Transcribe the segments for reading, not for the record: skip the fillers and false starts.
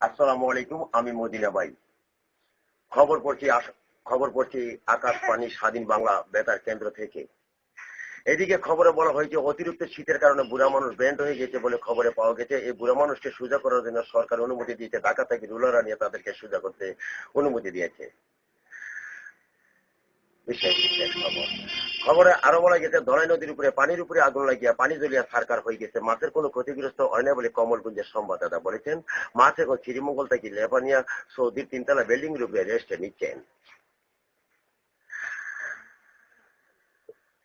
আসসালামু আলাইকুম, আমি মদিনা ভাই। খবর পড়ছি আকাশবাণী স্বাধীন বাংলা বেতার কেন্দ্র থেকে। এদিকে খবরে বলা হয়েছে অতিরিক্ত শীতের কারণে বুড়া মানুষ ব্যান্ড হয়ে গেছে বলে খবরে পাওয়া গেছে। এই বুড়া মানুষকে সোজা করার জন্য সরকার অনুমতি দিয়েছে। ঢাকা থেকে রুলার নিয়ে তাদেরকে সোজা করতে অনুমতি দিয়েছে। বিশেষ বিশেষ খবর। খবরে আরো বলা গেছে ধলাই নদীর উপরে পানির উপরে আগুন লাগিয়া পানি জ্বলিয়া ছারকার হয়ে গেছে। মাছের কোনো ক্ষতিগ্রস্ত হয় না বলে কমলগঞ্জের সংবাদদাতা বলেছেন। মাছ এখন শ্রীমঙ্গল থেকে লেবানিয়া সৌদির তিনতলা বিল্ডিং এর উপরে রেস্টে নিচ্ছেন।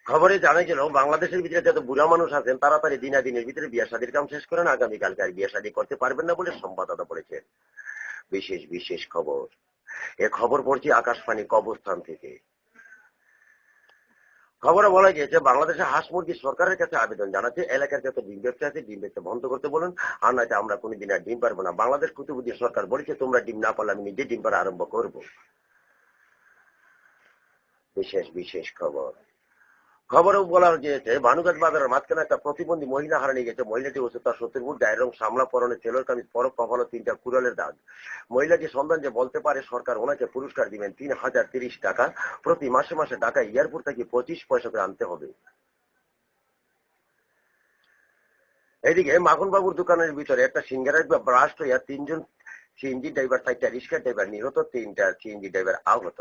খবরে জানা গেল বাংলাদেশের ভিতরে যত বুড়া মানুষ আছেন তাড়াতাড়ি দিনের ভিতরে বিয়ে শাদীর কাম শেষ করেন, আগামীকালকে আর বিয়ে শাদী করতে পারবেন না বলে সংবাদদাতা বলেছেন। বিশেষ বিশেষ খবর। এ খবর পড়ছি আকাশবাণী কবরস্থান থেকে। খবরে বলা গিয়েছে বাংলাদেশে হাঁস মুরগি সরকারের কাছে আবেদন জানাচ্ছে এলাকার যত ডিম ব্যবসা আছে ডিম ব্যবসা বন্ধ করতে বলুন, আর নয়তো আমরা কোনোদিন আর ডিম পারবো না। বাংলাদেশ প্রতিবন্ধী সরকার বলেছে তোমরা ডিম না পারলে আমি নিজে ডিম পাড়া আরম্ভ করবো। বিশেষ বিশেষ খবর। খবরেও বলা হয়েছে ভানুঘাট বাজারের মাঝখানে একটা প্রতিবন্ধী মহিলা হারিয়ে গেছে। মহিলাটি উচ্চতা 70 ফুট, গায়ের রং সামলা, পরনে ছেলের কামিজ, পরক কপালে 3টা কুড়ালের দাগ। মহিলাটি সন্ধান যে বলতে পারে সরকার ওনাকে পুরস্কার দিবেন 3030 টাকা। প্রতি মাসে মাসে ঢাকা এয়ারপোর্ট থেকে 25 পয়সা করে আনতে হবে। এদিকে মাখন বাবুর দোকানের ভিতরে একটা সিঙ্গারের ব্রাস্ট হইয়া 3জন সিএনজি ড্রাইভার, 4টা রিক্সা ড্রাইভার নিহত, 3টা সিএনজি ড্রাইভার আহত।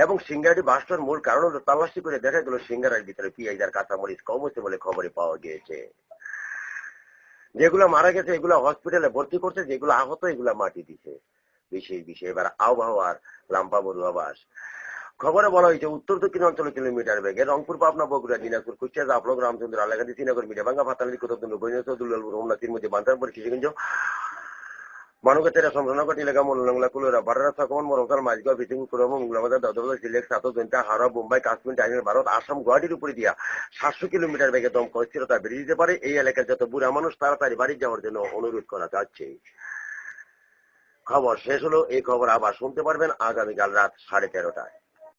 এবং সিঙ্গারটি বাস্টের মূল কারণ হলো তল্লাশি করে দেখা গেল সিঙ্গারের ভিতরে পেঁয়াজ আর কাঁচামরিচ কম হচ্ছে বলে খবরে পাওয়া গিয়েছে। যেগুলো মারা গেছে এগুলো হসপিটালে ভর্তি করছে, যেগুলো আহত এগুলো মাটি দিছে। বিশেষ বিষয় এবার আবহাওয়ার লাম্পা পূর্বাভাস। খবরে বলা হয়েছে উত্তর দক্ষিণ অঞ্চলে কিলোমিটার বেগে রংপুর, পাবনা, বগুড়া, দিনাজপুর, কুষ্টিয়া, জাফলং, রামচন্দ্র, আলাগাদি, শ্রীনগর, মিঠাভাঙ্গা, ফাতালি, কুতুবদিন, বৈনাচর, দুলালপুর, রমনাথির মধ্যে বান্দারপুর, কিশোরগঞ্জ, মানবতার সম্ভাবনা এলাকা মনোলংলা কুলোরা ভারত সকমন মরমসাল মাঝগাঁও বিচিং কুরম মুগলাবাজার দাদরবাজার সিলেট সাতো জয়ন্তা হাওড়া মুম্বাই কাশ্মীর টাইমের ভারত আসাম গুয়াহাটির উপরে দিয়া 700 কিলোমিটার বেগে দমকা স্থিরতা বেড়ে যেতে পারে। এই এলাকার যত বুড়া মানুষ তাড়াতাড়ি বাড়ি যাওয়ার জন্য অনুরোধ করা যাচ্ছে। খবর শেষ হলো। এই খবর আবার শুনতে পারবেন আগামীকাল রাত 13:30টায়।